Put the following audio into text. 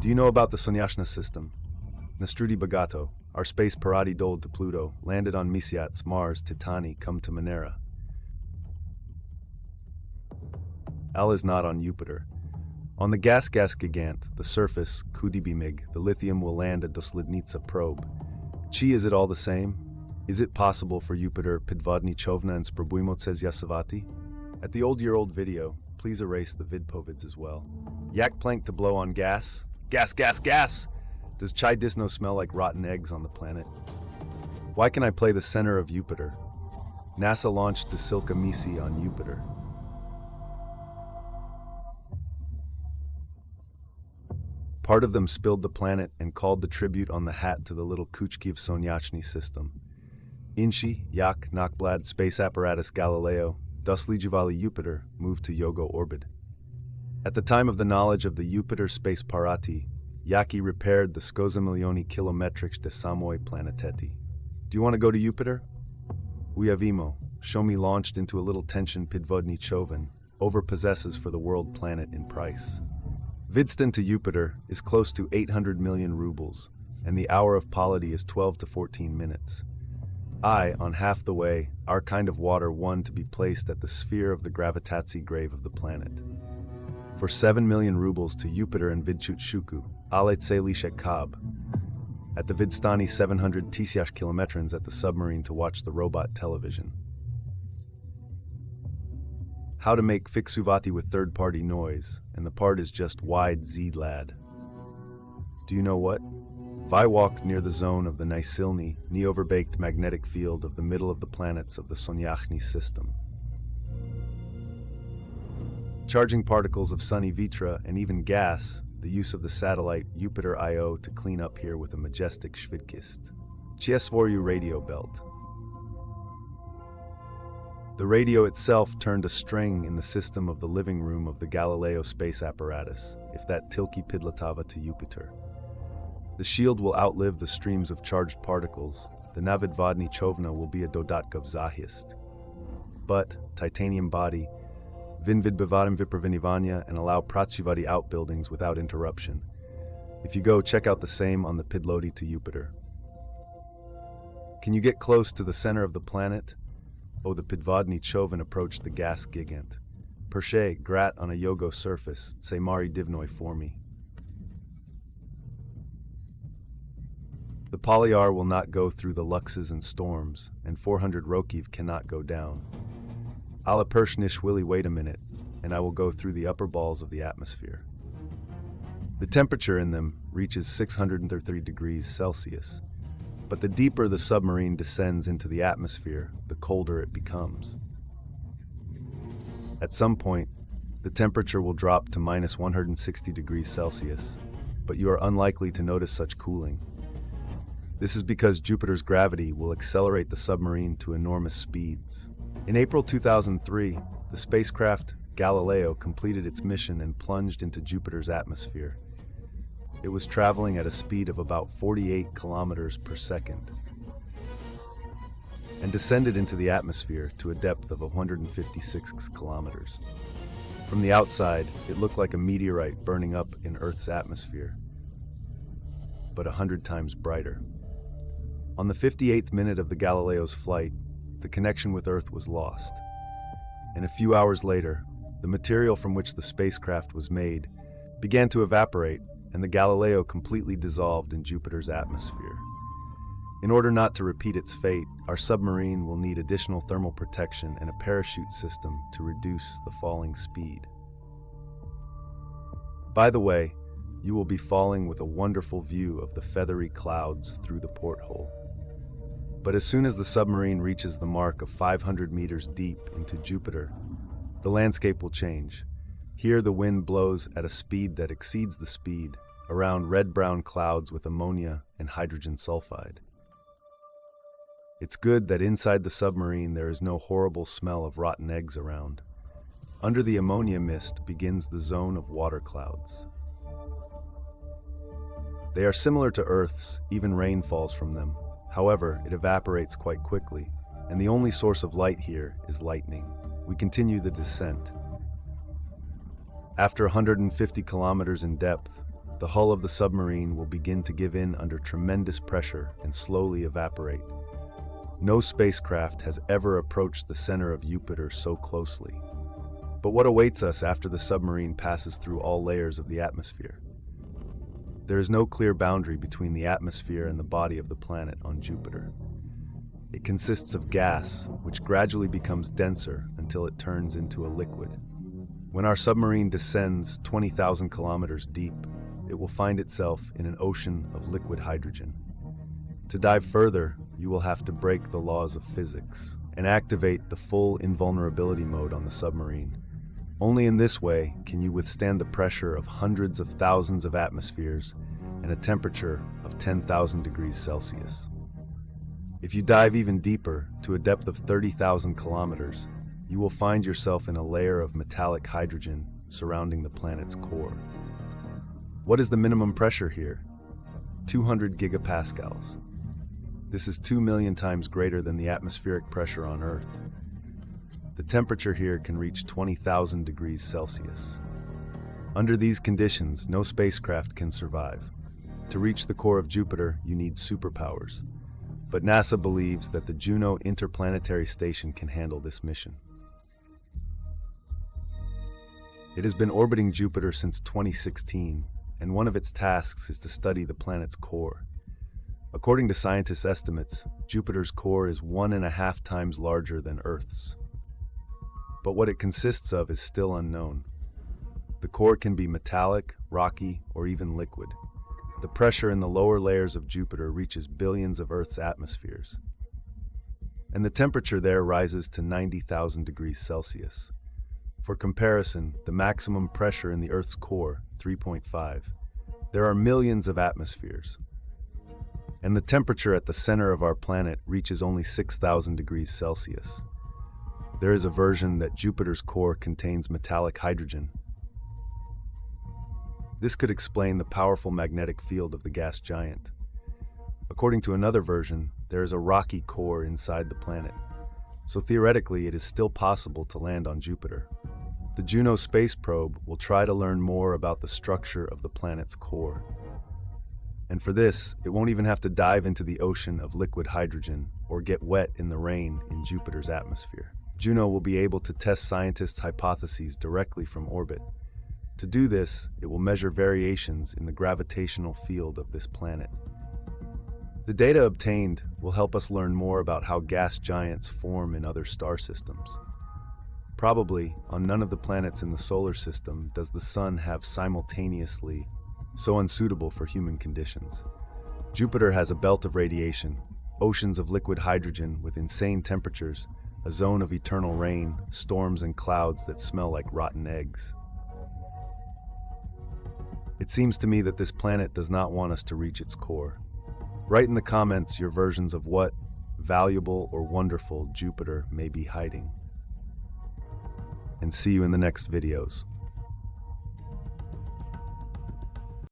Do you know about the Sonyashna system? Nastrudi Bagato, our space parati doled to Pluto, landed on Misiats, Mars, Titani, come to Manera. Al is not on Jupiter. On the gas gigant, the surface, Kudibimig, the lithium will land at Doslidnitsa probe. Chi, is it all the same? Is it possible for Jupiter, Pidvodny Chovna and Sprobujmoces Yasavati? At the old-year-old video, please erase the vidpovids as well. Yak plank to blow on gas? Gas, gas, gas! Does Chai Disno smell like rotten eggs on the planet? Why can I play the center of Jupiter? NASA launched Silka Misi on Jupiter. Part of them spilled the planet and called the tribute on the hat to the little Kuchkiv Sonyachny system. Inchi, Yak, Nakblad, space apparatus Galileo, Duslijivali Jupiter moved to Yogo orbit. At the time of the knowledge of the Jupiter space parati, Yaki repaired the Scosa Milioni Kilometrics de Samoi Planeteti. Do you want to go to Jupiter? Uyavimo, show me launched into a little tension Pidvodny Chovan, overpossesses for the world planet in price. Vidstan to Jupiter is close to 800 million rubles, and the hour of polity is 12 to 14 minutes. On half the way, our kind of water won to be placed at the sphere of the gravitatsi grave of the planet. For 7 million rubles to Jupiter and Vidchut Shuku, Aletse Lishek Kab, at the Vidstani 700 Tisyash kilometrons at the submarine to watch the robot television. How to make Fiksuvati with third-party noise, and the part is just wide Z-lad. Do you know what? Vi walked near the zone of the Nysilny, neoverbaked magnetic field of the middle of the planets of the Sonyachny system. Charging particles of sunny Vitra and even gas, the use of the satellite Jupiter IO to clean up here with a majestic Shvidkist. Chiesvoryu radio belt. The radio itself turned a string in the system of the living room of the Galileo space apparatus, if that Tilki Pidlatava to Jupiter. The shield will outlive the streams of charged particles. The Navidvodny Chovna will be a Dodatkov Zahist. But, titanium body, Vinvid Bivadam Vipravinivanya, and allow Pratsuvati outbuildings without interruption. If you go, check out the same on the Pidlodi to Jupiter. Can you get close to the center of the planet? Oh, the Pidvodny Chovan approached the gas gigant. Pershe, grat on a Yogo surface, Semari Divnoi for me. The Polyar will not go through the luxes and storms, and 400 Rokiv cannot go down. Ala Pershnish Willy, wait a minute, and I will go through the upper balls of the atmosphere. The temperature in them reaches 633 degrees Celsius, but the deeper the submarine descends into the atmosphere, the colder it becomes. At some point, the temperature will drop to minus 160 degrees Celsius, but you are unlikely to notice such cooling. This is because Jupiter's gravity will accelerate the submarine to enormous speeds. In April 2003, the spacecraft Galileo completed its mission and plunged into Jupiter's atmosphere. It was traveling at a speed of about 48 kilometers per second and descended into the atmosphere to a depth of 156 kilometers. From the outside, it looked like a meteorite burning up in Earth's atmosphere, but 100 times brighter. On the 58th minute of the Galileo's flight, the connection with Earth was lost, and a few hours later, the material from which the spacecraft was made began to evaporate, and the Galileo completely dissolved in Jupiter's atmosphere. In order not to repeat its fate, our submarine will need additional thermal protection and a parachute system to reduce the falling speed. By the way, you will be falling with a wonderful view of the feathery clouds through the porthole. But as soon as the submarine reaches the mark of 500 meters deep into Jupiter, the landscape will change. Here the wind blows at a speed that exceeds the speed around red-brown clouds with ammonia and hydrogen sulfide. It's good that inside the submarine there is no horrible smell of rotten eggs around. Under the ammonia mist begins the zone of water clouds. They are similar to Earth's, even rain falls from them. However, it evaporates quite quickly, and the only source of light here is lightning. We continue the descent. After 150 kilometers in depth, the hull of the submarine will begin to give in under tremendous pressure and slowly evaporate. No spacecraft has ever approached the center of Jupiter so closely. But what awaits us after the submarine passes through all layers of the atmosphere? There is no clear boundary between the atmosphere and the body of the planet on Jupiter. It consists of gas, which gradually becomes denser until it turns into a liquid. When our submarine descends 20,000 kilometers deep, it will find itself in an ocean of liquid hydrogen. To dive further, you will have to break the laws of physics and activate the full invulnerability mode on the submarine. Only in this way can you withstand the pressure of hundreds of thousands of atmospheres and a temperature of 10,000 degrees Celsius. If you dive even deeper, to a depth of 30,000 kilometers, you will find yourself in a layer of metallic hydrogen surrounding the planet's core. What is the minimum pressure here? 200 gigapascals. This is 2 million times greater than the atmospheric pressure on Earth. The temperature here can reach 20,000 degrees Celsius. Under these conditions, no spacecraft can survive. To reach the core of Jupiter, you need superpowers. But NASA believes that the Juno Interplanetary Station can handle this mission. It has been orbiting Jupiter since 2016, and one of its tasks is to study the planet's core. According to scientists' estimates, Jupiter's core is 1.5 times larger than Earth's. But what it consists of is still unknown. The core can be metallic, rocky, or even liquid. The pressure in the lower layers of Jupiter reaches billions of Earth's atmospheres. And the temperature there rises to 90,000 degrees Celsius. For comparison, the maximum pressure in the Earth's core, 3.5. There are millions of atmospheres. And the temperature at the center of our planet reaches only 6,000 degrees Celsius. There is a version that Jupiter's core contains metallic hydrogen. This could explain the powerful magnetic field of the gas giant. According to another version, there is a rocky core inside the planet, so theoretically it is still possible to land on Jupiter. The Juno space probe will try to learn more about the structure of the planet's core. And for this, it won't even have to dive into the ocean of liquid hydrogen or get wet in the rain in Jupiter's atmosphere. Juno will be able to test scientists' hypotheses directly from orbit. To do this, it will measure variations in the gravitational field of this planet. The data obtained will help us learn more about how gas giants form in other star systems. Probably, on none of the planets in the solar system does the sun have simultaneously so unsuitable for human conditions. Jupiter has a belt of radiation, oceans of liquid hydrogen with insane temperatures, a zone of eternal rain, storms and clouds that smell like rotten eggs. It seems to me that this planet does not want us to reach its core. Write in the comments your versions of what valuable or wonderful Jupiter may be hiding. And see you in the next videos.